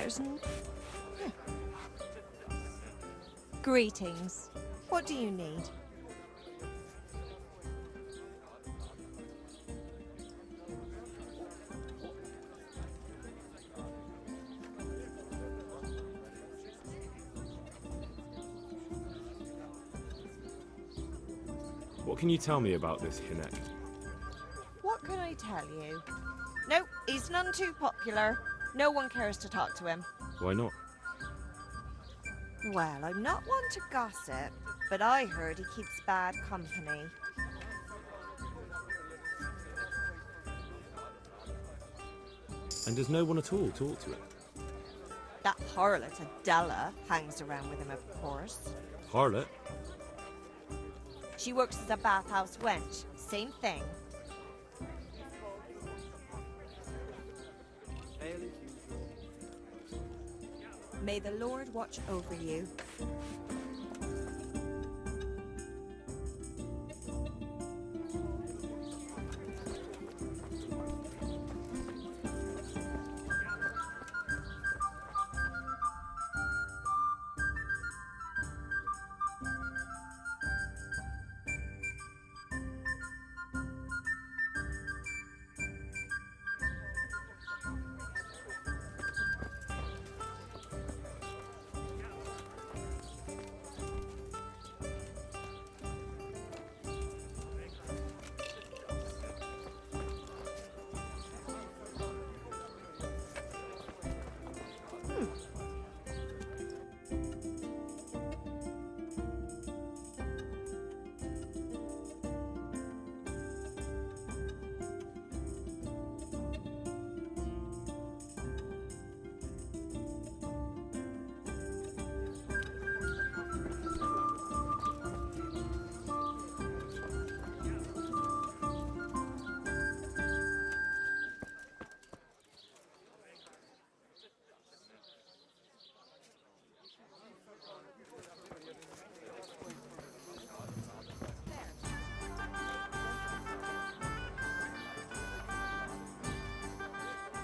colours and... Greetings. What do you need? What can you tell me about this Hinek? What can I tell you? No, he's none too popular. No one cares to talk to him. Why not? Well, I'm not one to gossip, but I heard he keeps bad company. And does no one at all talk to him? That harlot Adela hangs around with him, of course. Harlot? She works as a bathhouse wench. Same thing. May the Lord watch over you.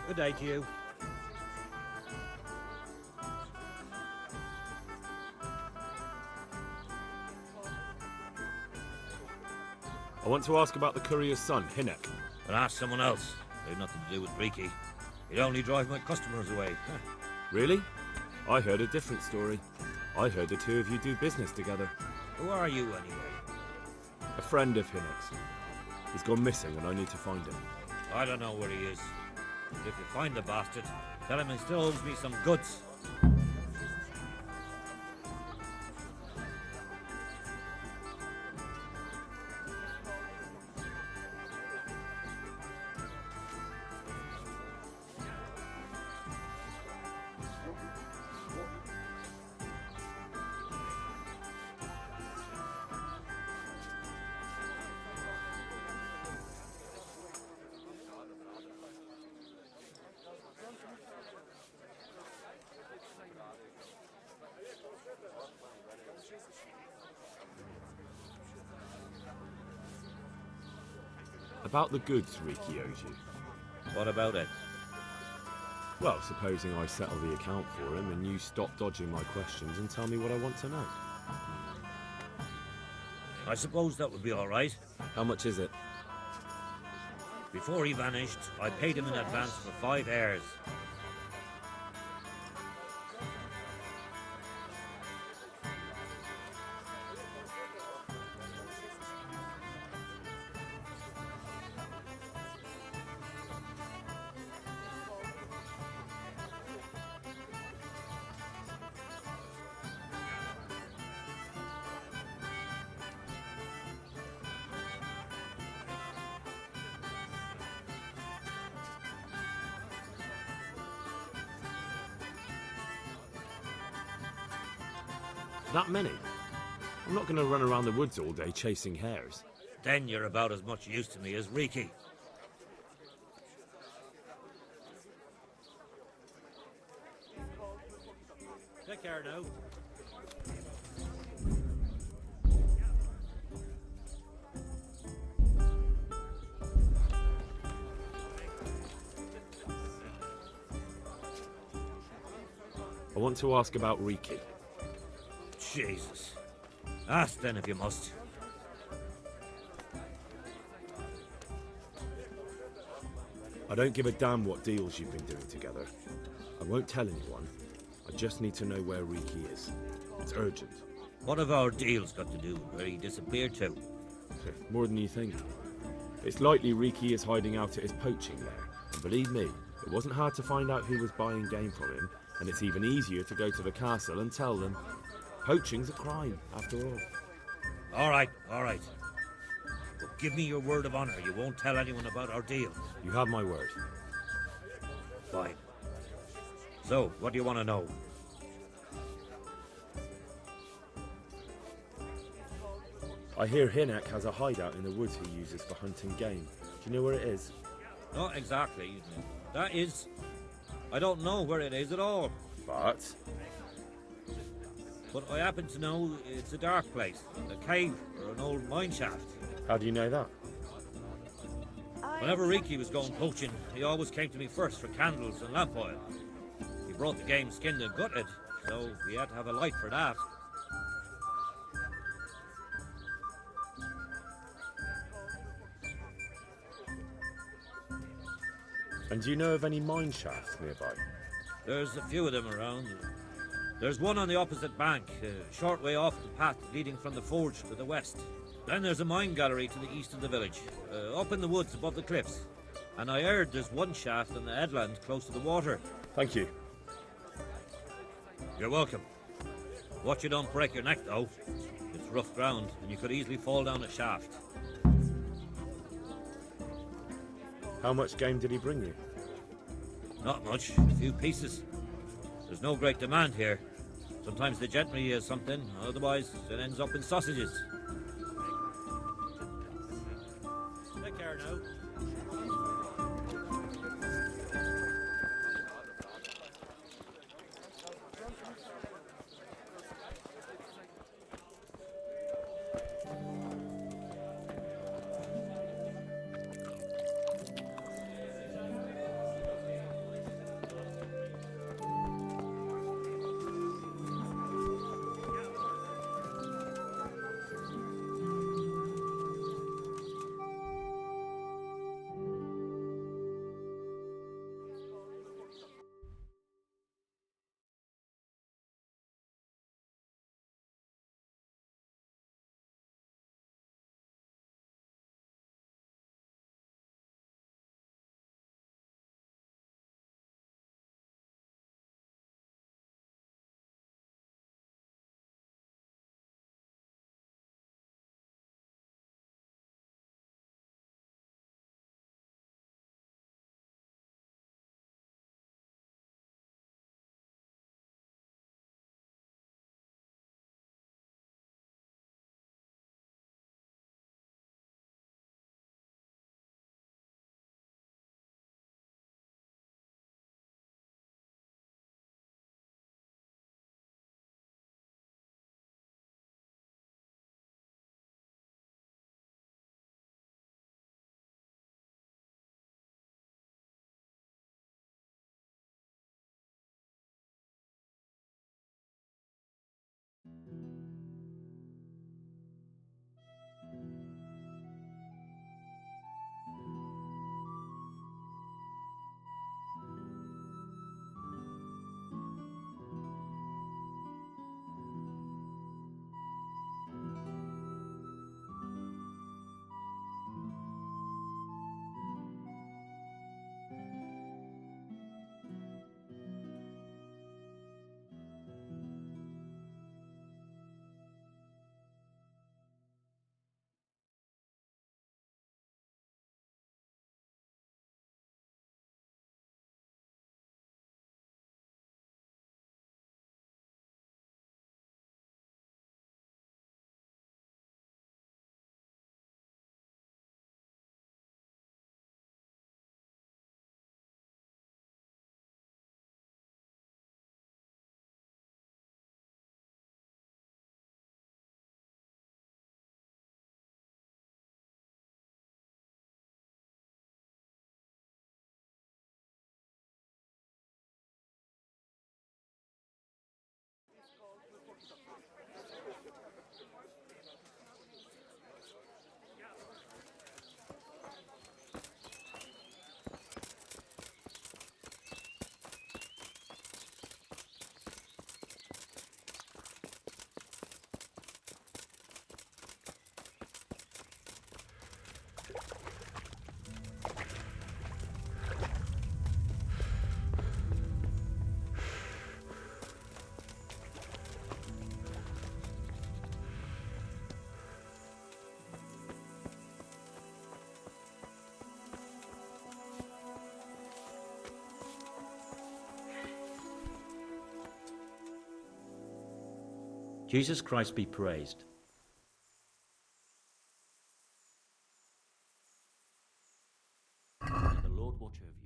Good day to you. I want to ask about the courier's son, Hinek. But ask someone else. They've nothing to do with Breaky. He'd only drive my customers away. Really? I heard a different story. I heard the two of you do business together. Who are you, anyway? A friend of Hinek's. He's gone missing and I need to find him. I don't know where he is. But if you find the bastard, tell him he still owes me some goods. About the goods Riki owes you. What about it? Well, supposing I settle the account for him and you stop dodging my questions and tell me what I want to know. I suppose that would be all right. How much is it? Before he vanished, I paid him in advance for 5 heirs. That many? I'm not going to run around the woods all day chasing hares. Then you're about as much use to me as Riki. Take care now. want to ask about Riki. Jesus. Ask then if you must. I don't give a damn what deals you've been doing together. I won't tell anyone. I just need to know where Riki is. It's urgent. What have our deals got to do with where he disappeared to? More than you think. It's likely Riki is hiding out at his poaching lair. And believe me, it wasn't hard to find out who was buying game from him, and it's even easier to go to the castle and tell them. Poaching's a crime, after all. All right. But give me your word of honor you won't tell anyone about our deal. You have my word. Fine. So, what do you want to know? I hear Hinek has a hideout in the woods he uses for hunting game. Do you know where it is? Not exactly. That is... I don't know where it is at all. But But I happen to know it's a dark place. A cave or an old mine shaft. how do you know that? Whenever Riki was going poaching, he always came to me first for candles and lamp oil. He brought the game skinned and gutted, so we had to have a light for that. And do you know of any mine shafts nearby? There's a few of them around. There's one on the opposite bank, a short way off the path leading from the forge to the west. Then there's a mine gallery to the east of the village, up in the woods above the cliffs. And I heard there's one shaft in the headland close to the water. Thank you. You're welcome. Watch you don't break your neck, though. It's rough ground, and you could easily fall down a shaft. How much game did he bring you? Not much, a few pieces. There's no great demand here. Sometimes the gentry has something, otherwise it ends up in sausages. Take care now. Jesus Christ be praised. May the Lord watch over you.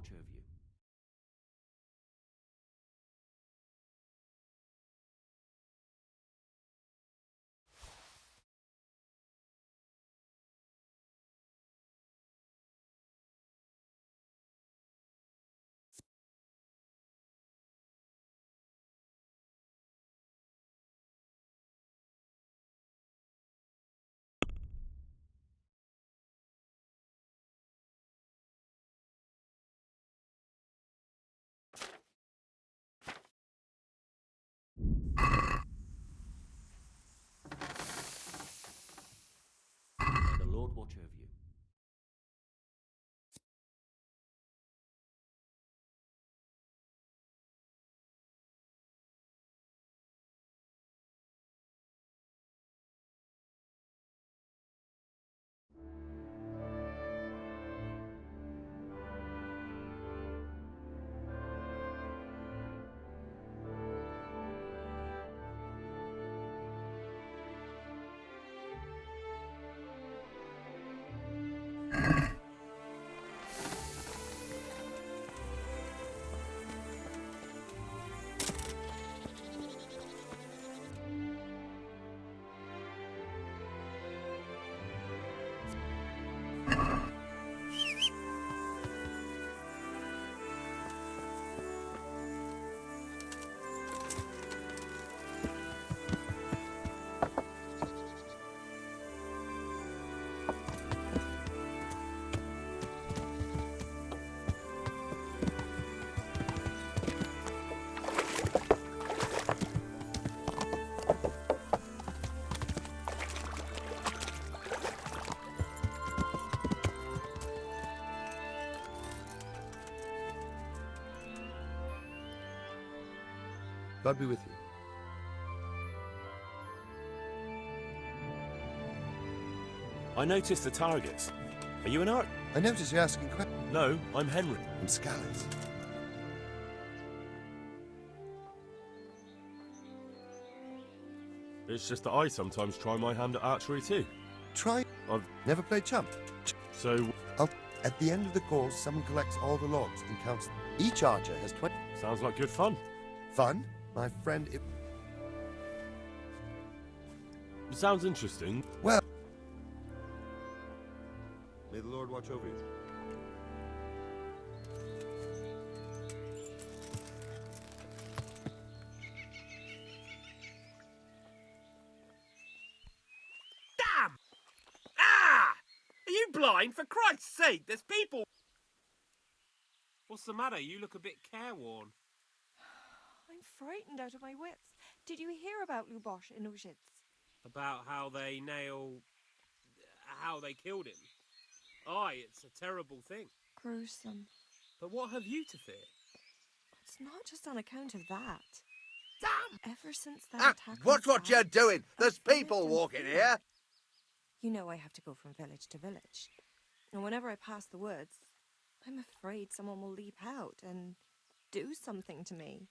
watch over you. May the Lord watch over you. God be with you. I noticed the targets. Are you an art? I notice you're asking questions. No, I'm Henry. I'm Scalars. It's just that I sometimes try my hand at archery too. Try. I've... Never played chump. So, At the end of the course, someone collects all the logs and counts them. Each archer has 20. sounds like good fun. Fun? My friend, Sounds interesting. well. May the Lord watch over you. Damn! Ah! Are you blind? For Christ's sake, there's people! What's the matter? You look a bit careworn. I'm frightened out of my wits. Did you hear about Lubosh in Ushitz? About how they killed him. Aye, it's a terrible thing. Gruesome. But what have you to fear? It's not just on account of that. Damn! Ever since that Ah, attack. watch on what you're Sal, doing. There's I've people lived in walking fear. here. You know I have to go from village to village. And whenever I pass the woods, I'm afraid someone will leap out and do something to me.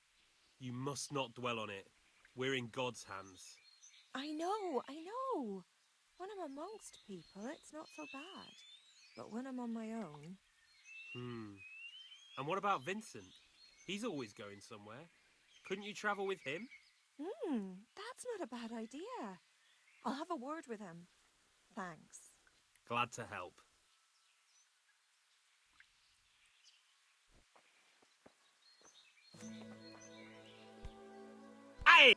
You must not dwell on it. We're in God's hands. I know. When I'm amongst people, it's not so bad. But when I'm on my own... And what about Vincent? He's always going somewhere. Couldn't you travel with him? That's not a bad idea. I'll have a word with him. Thanks. Glad to help. Hey!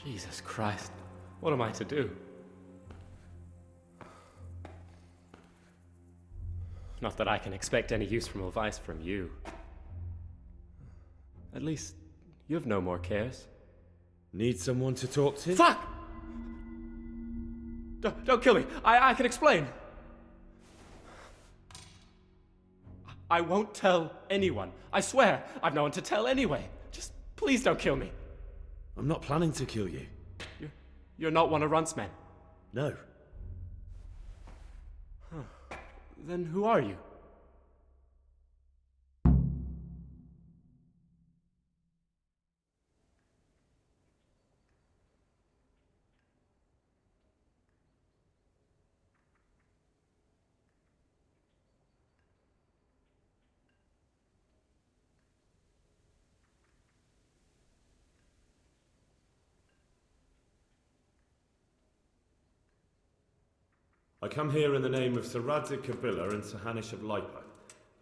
Jesus Christ, what am I to do? Not that I can expect any useful advice from you. At least, you have no more cares. Need someone to talk to? Fuck! Don't kill me. I can explain. I won't tell anyone. I swear, I've no one to tell anyway. Just please don't kill me. I'm not planning to kill you. You're not one of Runt's men. No. Then who are you? I come here in the name of Sir Radzig Kabila and Sir Hanish of Lipa.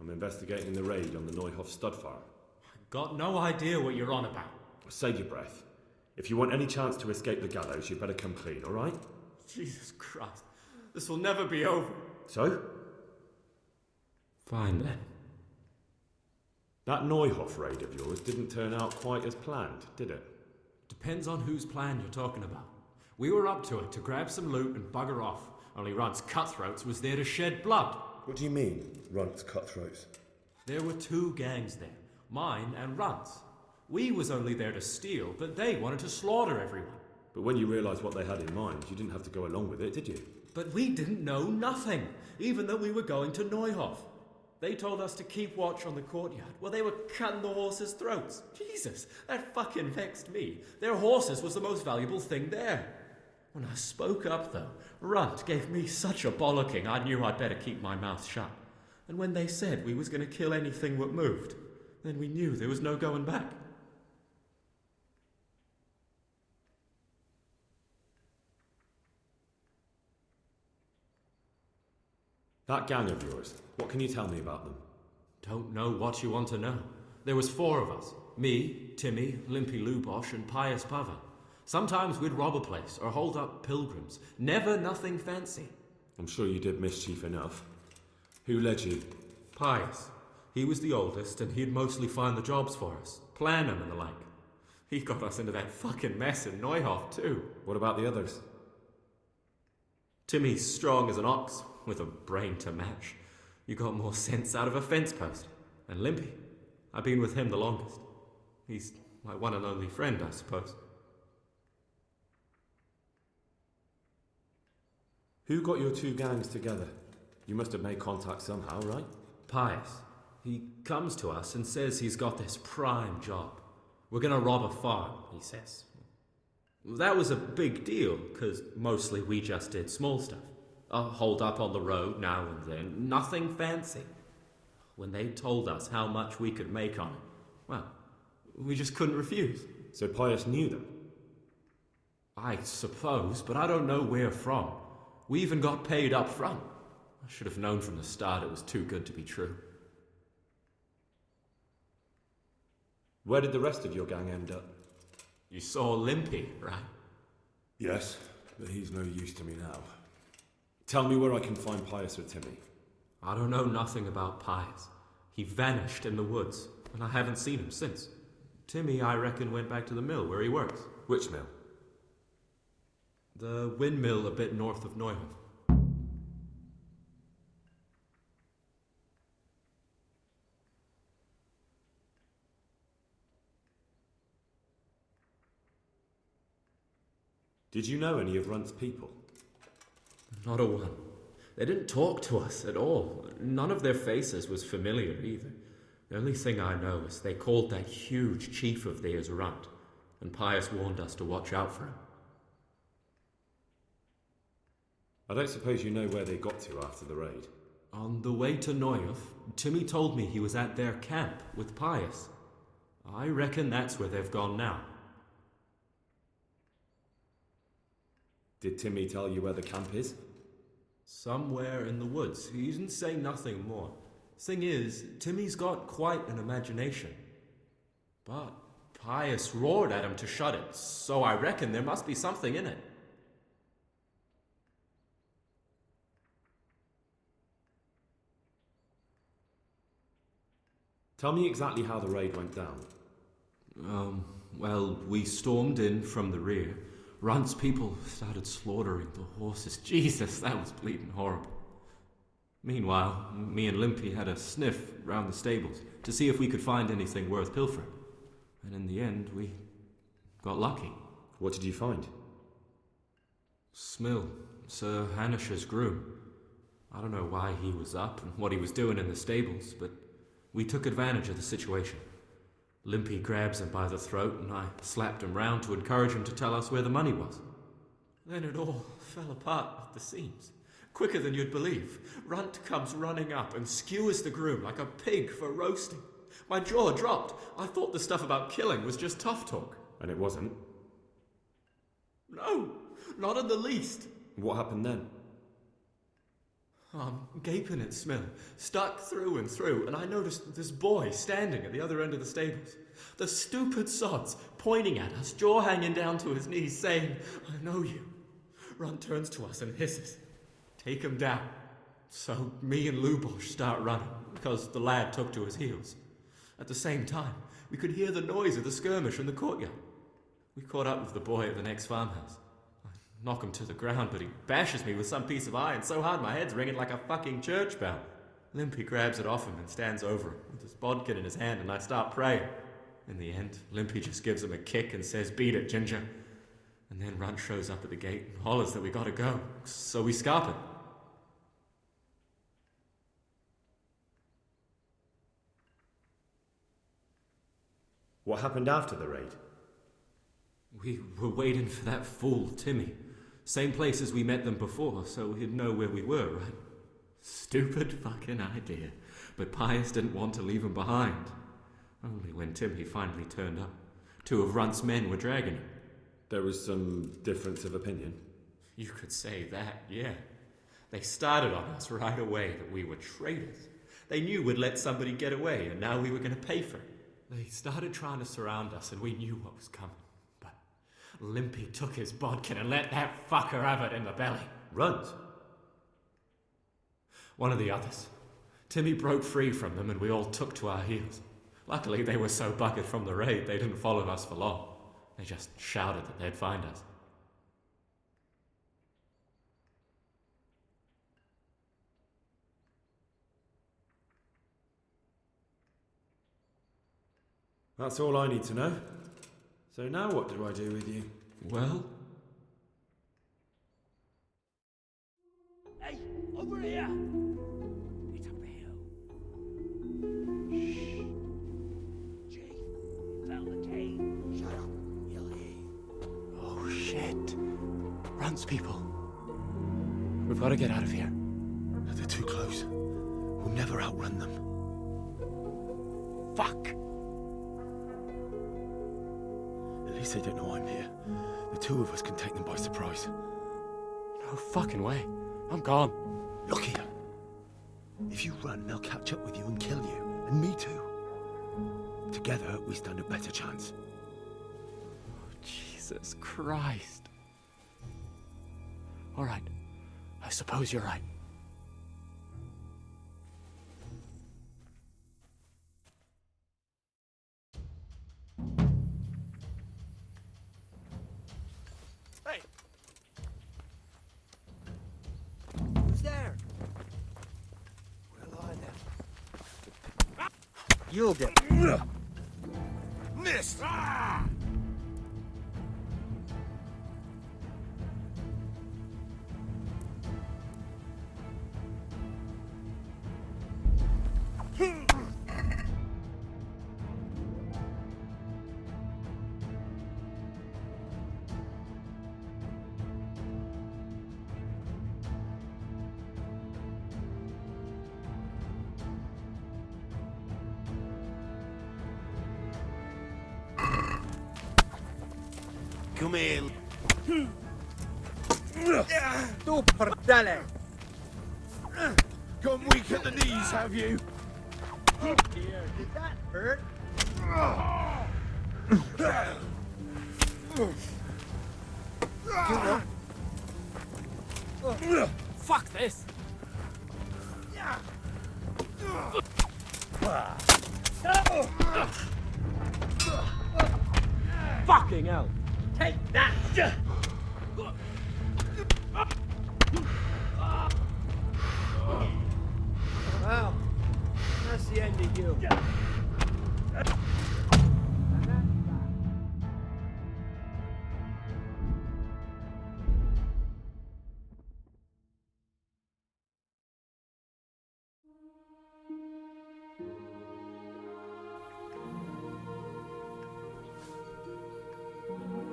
I'm investigating the raid on the Neuhof stud farm. Got no idea what you're on about. Save your breath. If you want any chance to escape the gallows, you'd better come clean, all right? Jesus Christ. This will never be over. So? Fine then. That Neuhof raid of yours didn't turn out quite as planned, did it? Depends on whose plan you're talking about. We were up to it to grab some loot and bugger off. Only Runt's cutthroats was there to shed blood. What do you mean, Runt's cutthroats? There were two gangs there, mine and Runt's. We was only there to steal, but they wanted to slaughter everyone. But when you realised what they had in mind, you didn't have to go along with it, did you? But we didn't know nothing, even though we were going to Neuhof. They told us to keep watch on the courtyard while they were cutting the horses' throats. Jesus, that fucking vexed me. Their horses was the most valuable thing there. When I spoke up, though, Runt gave me such a bollocking I knew I'd better keep my mouth shut. And when they said we was going to kill anything what moved, then we knew there was no going back. That gang of yours, what can you tell me about them? Don't know what you want to know. There was 4 of us. Me, Timmy, Limpy Lubosh, and Pius Pava. Sometimes we'd rob a place or hold up pilgrims. Never nothing fancy. I'm sure you did mischief enough. Who led you? Pius. He was the oldest, and he'd mostly find the jobs for us, plan them and the like. He got us into that fucking mess in Neuhof, too. What about the others? Timmy's strong as an ox, with a brain to match. You got more sense out of a fence post. And Limpy, I've been with him the longest. He's my one and only friend, I suppose. Who got your 2 gangs together? You must have made contact somehow, right? Pius. He comes to us and says he's got this prime job. We're gonna rob a farm, he says. That was a big deal, because mostly we just did small stuff. Hold up on the road now and then, nothing fancy. When they told us how much we could make on it, well, we just couldn't refuse. So Pius knew them? I suppose, but I don't know where from. We even got paid up front. I should have known from the start it was too good to be true. Where did the rest of your gang end up? You saw Limpy, right? Yes, but he's no use to me now. Tell me where I can find Pius or Timmy. I don't know nothing about Pius. He vanished in the woods, and I haven't seen him since. Timmy, I reckon, went back to the mill where he works. Which mill? The windmill a bit north of Neuhof. Did you know any of Runt's people? Not a one. They didn't talk to us at all. None of their faces was familiar either. The only thing I know is they called that huge chief of theirs Runt, and Pius warned us to watch out for him. I don't suppose you know where they got to after the raid? On the way to Neuhof, Timmy told me he was at their camp with Pius. I reckon that's where they've gone now. Did Timmy tell you where the camp is? Somewhere in the woods. He didn't say nothing more. Thing is, Timmy's got quite an imagination. But Pius roared at him to shut it, so I reckon there must be something in it. Tell me exactly how the raid went down. Well, we stormed in from the rear. Runt's people started slaughtering the horses. Jesus, that was bleeding horrible. Meanwhile, me and Limpy had a sniff round the stables to see if we could find anything worth pilfering. And in the end, we got lucky. What did you find? Smill, Sir Hanish's groom. I don't know why he was up and what he was doing in the stables, but we took advantage of the situation. Limpy grabs him by the throat, and I slapped him round to encourage him to tell us where the money was. Then it all fell apart at the seams. Quicker than you'd believe. Runt comes running up and skewers the groom like a pig for roasting. My jaw dropped. I thought the stuff about killing was just tough talk. And it wasn't? No, not in the least. What happened then? I'm gaping at Smill, stuck through and through, and I noticed this boy standing at the other end of the stables. The stupid sods pointing at us, jaw hanging down to his knees, saying, "I know you." Runt turns to us and hisses, "Take him down." So me and Lubosh start running, because the lad took to his heels. At the same time, we could hear the noise of the skirmish in the courtyard. We caught up with the boy at the next farmhouse. Knock him to the ground, but he bashes me with some piece of iron so hard my head's ringing like a fucking church bell. Limpy grabs it off him and stands over him with his bodkin in his hand, and I start praying. In the end, Limpy just gives him a kick and says, "Beat it, Ginger." And then Runt shows up at the gate and hollers that we gotta go, so we scarp it. What happened after the raid? We were waiting for that fool, Timmy. Same place as we met them before, so he'd know where we were, right? Stupid fucking idea. But Pius didn't want to leave him behind. Only when Timmy finally turned up, 2 of Runt's men were dragging him. There was some difference of opinion. You could say that, yeah. They started on us right away that we were traitors. They knew we'd let somebody get away, and now we were going to pay for it. They started trying to surround us, and we knew what was coming. But Limpy took his bodkin and let that fucker have it in the belly. Runt? One of the others. Timmy broke free from them, and we all took to our heels. Luckily, they were so buggered from the raid, they didn't follow us for long. They just shouted that they'd find us. That's all I need to know. So now what do I do with you? Well? Hey, over here! It's up the hill. Shh. Jake, found the cave. Shut up, he'll hear you. Oh, shit. Runs, people. We've got to get out of here. They're too close. We'll never outrun them. Fuck! At least they don't know I'm here. The 2 of us can take them by surprise. No fucking way. I'm gone. Look here. If you run, they'll catch up with you and kill you. And me too. Together, we stand a better chance. Jesus Christ. All right. I suppose you're right. Hey! Who's there? Well, I then. You'll get... Missed! Come in. Tu perdele. Gone weak at the knees, have you? Here, did that hurt? Fuck this! Fucking hell! Take that! Well, that's the end of you.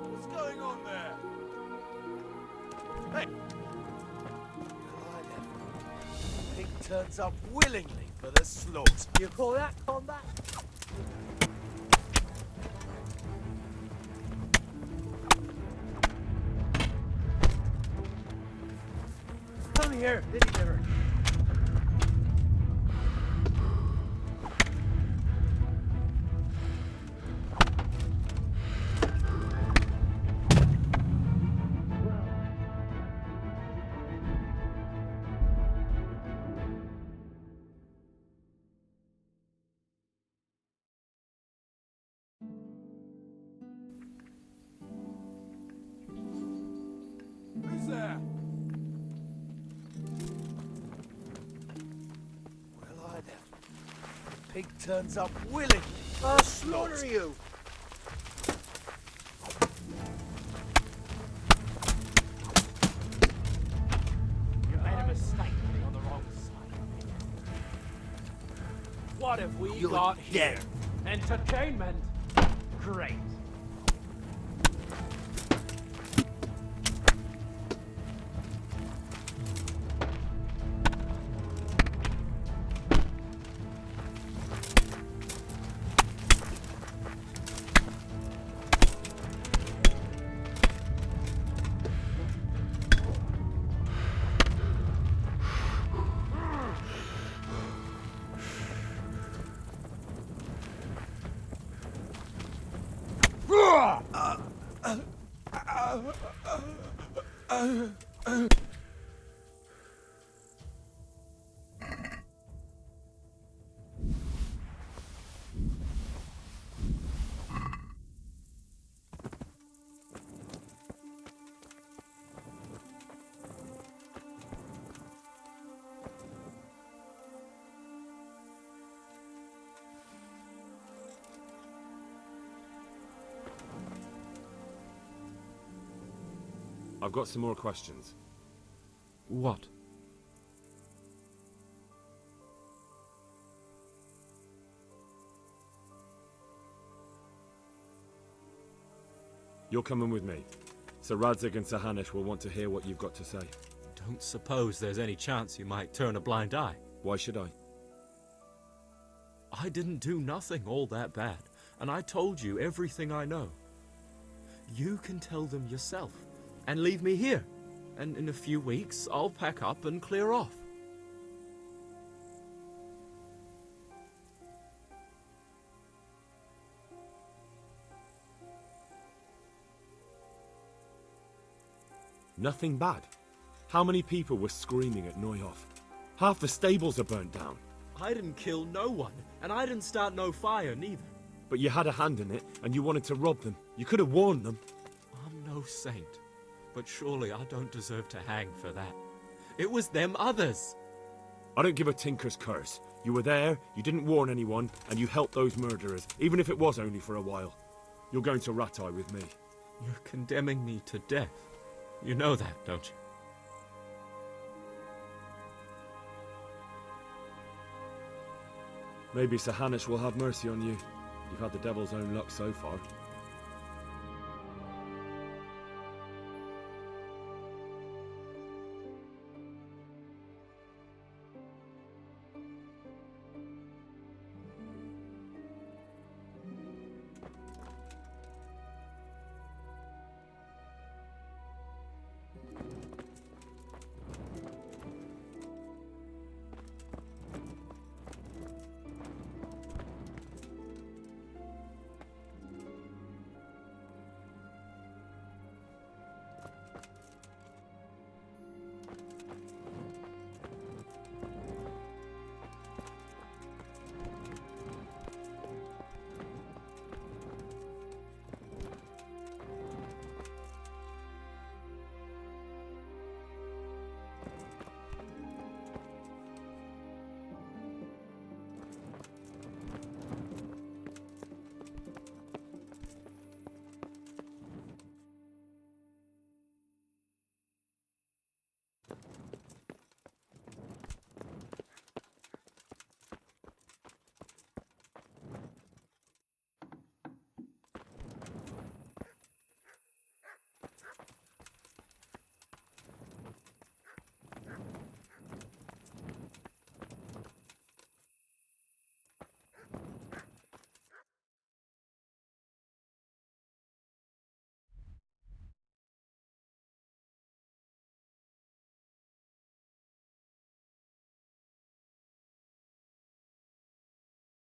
What's going on there? Hey! Pig turns up willingly for the slaughter. You call that combat? Come here, Deliverance. Who's there? Well, I then. Pig turns up willingly. I'll slaughter you. You made a mistake being on the wrong side. What have we You're got here? dead. I've got some more questions. What? You're coming with me. Sir Radzig and Sir Hanush will want to hear what you've got to say. Don't suppose there's any chance you might turn a blind eye. Why should I? I didn't do nothing all that bad, and I told you everything I know. You can tell them yourself, and leave me here. And in a few weeks, I'll pack up and clear off. Nothing bad. How many people were screaming at Neuhoff? Half the stables are burnt down. I didn't kill no one, and I didn't start no fire neither. But you had a hand in it, and you wanted to rob them. You could have warned them. I'm no saint, but surely I don't deserve to hang for that. It was them others. I don't give a tinker's curse. You were there, you didn't warn anyone, and you helped those murderers, even if it was only for a while. You're going to Rattay with me. You're condemning me to death. You know that, don't you? Maybe Sir Hanush will have mercy on you. You've had the devil's own luck so far.